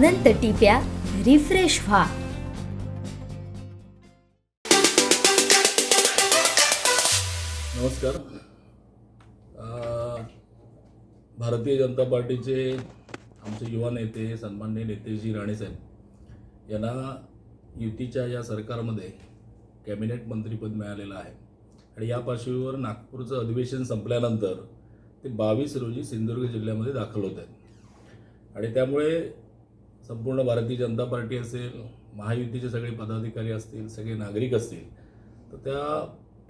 अनंत टिप्या refresh व्हा. नमस्कार. भारतीय जनता पार्टीचे आमचे युवा नेते सन्माननीय नितेशजी राणे साहेब यांना युतीच्या या सरकारमध्ये कॅबिनेट मंत्रीपद मिळालेलं आहे आणि या पार्श्वभूमीवर नागपूरचं अधिवेशन संपल्यानंतर ते 22 रोजी सिंधुदुर्ग जिल्ह्यामध्ये दाखल होत आहेत आणि त्यामुळे संपूर्ण भारतीय जनता पार्टी असेल, महायुतीचे सगळे पदाधिकारी असतील, सगळे नागरिक असतील, तर त्या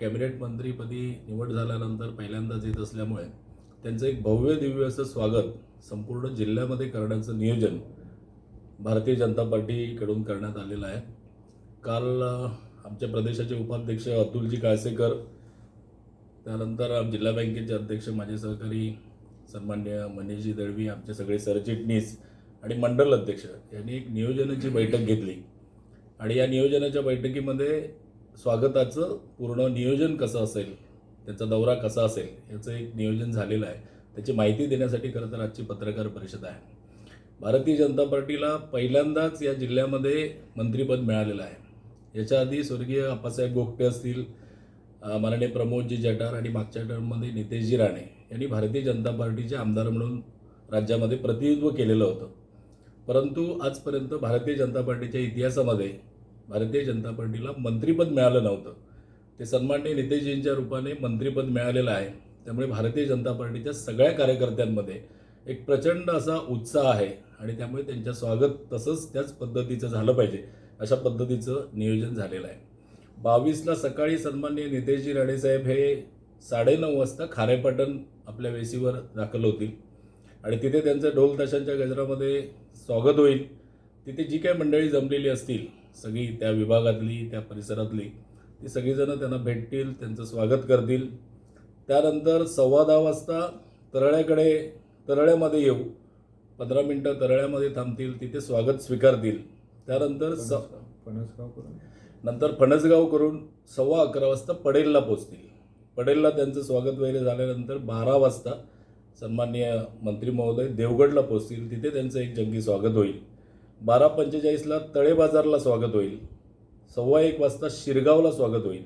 कॅबिनेट मंत्रीपदी निवड झाल्यानंतर पहिल्यांदाच येत असल्यामुळे त्यांचं एक भव्य दिव्य असं स्वागत संपूर्ण जिल्ह्यामध्ये करण्याचं नियोजन भारतीय जनता पार्टीकडून करण्यात आलेलं आहे. काल आमच्या प्रदेशाचे उपाध्यक्ष अतुलजी काळसेकर, त्यानंतर जिल्हा बँकेचे अध्यक्ष माझे सहकारी सन्माननीय मनीषजी दळवी, आमचे सगळे सरचिटणीस आणि मंडल अध्यक्ष यांनी एक नियोजनाची बैठक घेतली आणि या नियोजनाच्या बैठकीमध्ये स्वागताचं पूर्ण नियोजन कसं असेल, त्याचा दौरा कसा असेल याचं एक नियोजन झालेलं आहे. त्याची माहिती देण्यासाठी खरं तर आजची पत्रकार परिषद आहे. भारतीय जनता पार्टीला पहिल्यांदाच या जिल्ह्यामध्ये मंत्रिपद मिळालेलं आहे. याच्या आधी स्वर्गीय आप्पासाहेब गोगटे असतील, माननीय प्रमोदजी जठार आणि मागच्या टर्ममध्ये नितेशजी राणे यांनी भारतीय जनता पार्टीचे आमदार म्हणून राज्यामध्ये प्रतिनिधित्व केलेलं होतं. परंतु आजपर्यंत भारतीय जनता पार्टीच्या इतिहासामध्ये भारतीय जनता पार्टीला मंत्रिपद मिळालं नव्हतं. ते सन्माननीय नितेशजींच्या रूपाने मंत्रिपद मिळालेलं आहे. त्यामुळे भारतीय जनता पार्टीच्या सगळ्या कार्यकर्त्यांमध्ये एक प्रचंड असा उत्साह आहे आणि त्यामुळे त्यांचं स्वागत तसंच त्याच पद्धतीचं झालं पाहिजे अशा पद्धतीचं नियोजन झालेलं आहे. 22ला सकाळी सन्माननीय नितेशजी राणे साहेब हे 9:30 वाजता खारेपाटण आपल्या वेशीवर दाखल होतील आणि तिथे त्यांचं ढोल ताशांच्या गजरामध्ये स्वागत होईल. तिथे जी काही मंडळी जमलेली असतील, सगळी त्या विभागातली, त्या परिसरातली, ती सगळीजणं त्यांना भेटतील, त्यांचं स्वागत करतील. त्यानंतर 10:15 वाजता तरळ्यामध्ये येऊ, 15 मिनटं तरळ्यामध्ये थांबतील, तिथे स्वागत स्वीकारतील. त्यानंतर फणसगाव करून 11:15 वाजता पडेलला पोचतील. पडेलला त्यांचं स्वागत वगैरे झाल्यानंतर 12 वाजता सन्माननीय मंत्री महोदय देवगडला पोचतील, तिथे त्यांचं एक जंगी स्वागत होईल. 12:45ला तळे बाजारला स्वागत होईल. 1:15 वाजता शिरगावला स्वागत होईल.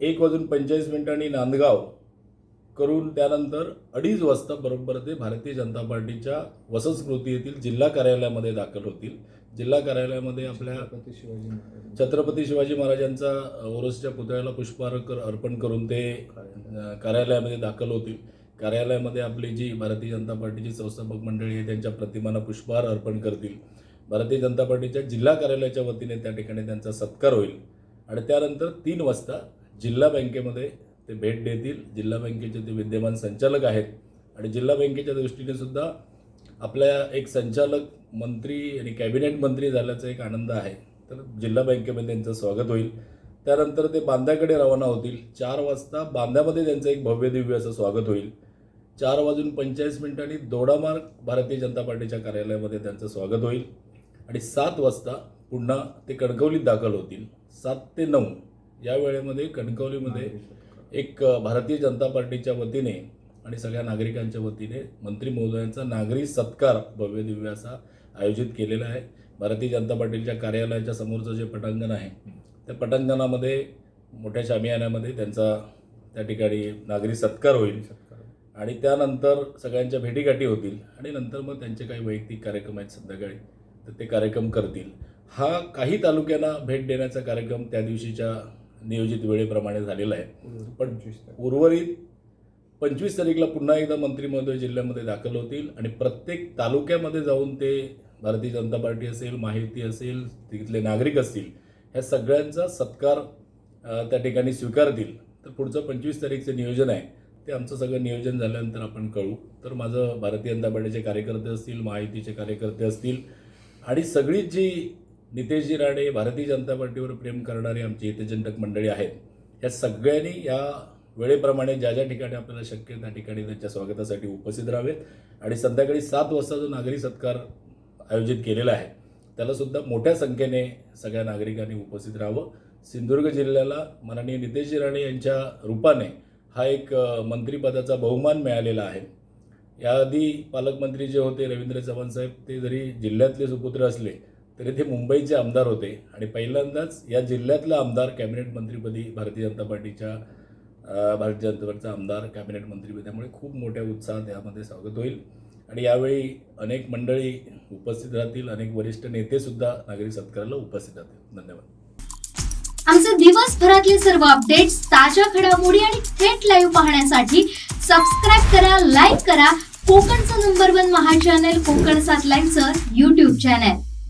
1:45 नांदगाव करून त्यानंतर 2:30 वाजता बरोबर ते भारतीय जनता पार्टीच्या वसंतस्मृती येथील जिल्हा कार्यालयामध्ये दाखल होतील. जिल्हा कार्यालयामध्ये आपल्या छत्रपती शिवाजी महाराजांचा ओरोसच्या पुतळ्याला पुष्पहार अर्पण करून ते कार्यालयामध्ये दाखल होतील. कार्यालयामध्ये आपली जी भारतीय जनता पार्टीची संस्थापक मंडळी आहे त्यांच्या प्रतिमांना पुष्पहार अर्पण करतील. भारतीय जनता पार्टीच्या जिल्हा कार्यालयाच्या वतीने त्या ठिकाणी त्यांचा सत्कार होईल आणि त्यानंतर 3 वाजता जिल्हा बँकेमध्ये ते भेट देतील. जिल्हा बँकेचे ते विद्यमान संचालक आहेत आणि जिल्हा बँकेच्या दृष्टीने सुद्धा आपल्या एक संचालक मंत्री आणि कॅबिनेट मंत्री झाल्याचा एक आनंद आहे. तर जिल्हा बँकेमध्ये त्यांचं स्वागत होईल. त्यानंतर ते बांद्याकडे रवाना होतील. 4 वाजता बांद्यामध्ये त्यांचं एक भव्य दिव्य असं स्वागत होईल. 4:45 दोडामार्ग भारतीय जनता पार्टीच्या कार्यालयामध्ये त्यांचं स्वागत होईल आणि 7 वाजता पुन्हा ते कणकवलीत दाखल होतील. 7 ते 9 या वेळेमध्ये कणकवलीमध्ये एक भारतीय जनता पार्टीच्या वतीने आणि सगळ्या नागरिकांच्या वतीने मंत्री महोदयांचा नागरी सत्कार भव्य दिव्य असा आयोजित केलेला आहे. भारतीय जनता पार्टीच्या कार्यालयाच्या समोरचं जे पटांगण आहे त्या पटांगणामध्ये मोठ्या शामियान्यामध्ये त्यांचा त्या ठिकाणी नागरी सत्कार होईल आणि त्यानंतर सगळ्यांच्या भेटीगाठी होतील आणि नंतर मग त्यांचे काही वैयक्तिक कार्यक्रम आहेत संध्याकाळी, तर ते कार्यक्रम करतील. हा काही तालुक्यांना भेट देण्याचा कार्यक्रम त्या दिवशीच्या नियोजित वेळेप्रमाणे झालेला आहे. पण उर्वरित 25 तारीखला पुन्हा एकदा मंत्री महोदय जिल्ह्यामध्ये दाखल होतील आणि प्रत्येक तालुक्यामध्ये जाऊन ते भारतीय जनता पार्टी असेल, महायुती असेल, तिथले नागरिक असतील, ह्या सगळ्यांचा सत्कार त्या ठिकाणी स्वीकारतील. तर पुढचं 25 तारीखचं नियोजन आहे ते आमचं सगळं नियोजन झाल्यानंतर आपण कळू. तर माझं भारतीय जनता पार्टीचे कार्यकर्ते असतील, महायुतीचे कार्यकर्ते असतील आणि सगळीच जी नितेशजी राणे भारतीय जनता पार्टीवर प्रेम करणारी आमची हितचिंतक मंडळी आहेत, ह्या सगळ्यांनी या वेळेप्रमाणे ज्या ज्या ठिकाणी आपल्याला शक्य त्या ठिकाणी त्यांच्या स्वागतासाठी उपस्थित राहावेत आणि संध्याकाळी 7 वाजता जो नागरी सत्कार आयोजित केलेला आहे त्यालासुद्धा मोठ्या संख्येने सगळ्या नागरिकांनी उपस्थित राहावं. सिंधुदुर्ग जिल्ह्याला माननीय नितेशजी राणे यांच्या रूपाने हा एक मंत्रिपदाचा बहुमान मिळालेला आहे. याआधी पालकमंत्री जे होते रवींद्र चव्हाण साहेब, ते जरी जिल्ह्यातले सुपुत्र असले तरी ते मुंबईचे आमदार होते आणि पहिल्यांदाच या जिल्ह्यातला आमदार कॅबिनेट मंत्रीपदी भारतीय जनता पार्टीचा आमदार कॅबिनेट मंत्रीपदी. त्यामुळे खूप मोठ्या उत्साहात यामध्ये स्वागत होईल आणि यावेळी अनेक मंडळी उपस्थित राहतील, अनेक वरिष्ठ नेतेसुद्धा नागरिक सत्काराला उपस्थित राहतील. धन्यवाद. आमचे दिवसभरातले सर्व अपडेट्स, ताज्या घडामोडी आणि थेट लाईव्ह पाहण्यासाठी सबस्क्राईब करा, लाईक करा कोकणचं नंबर 1 महा चॅनल कोकण 7 लाईव्हचं YouTube चॅनल.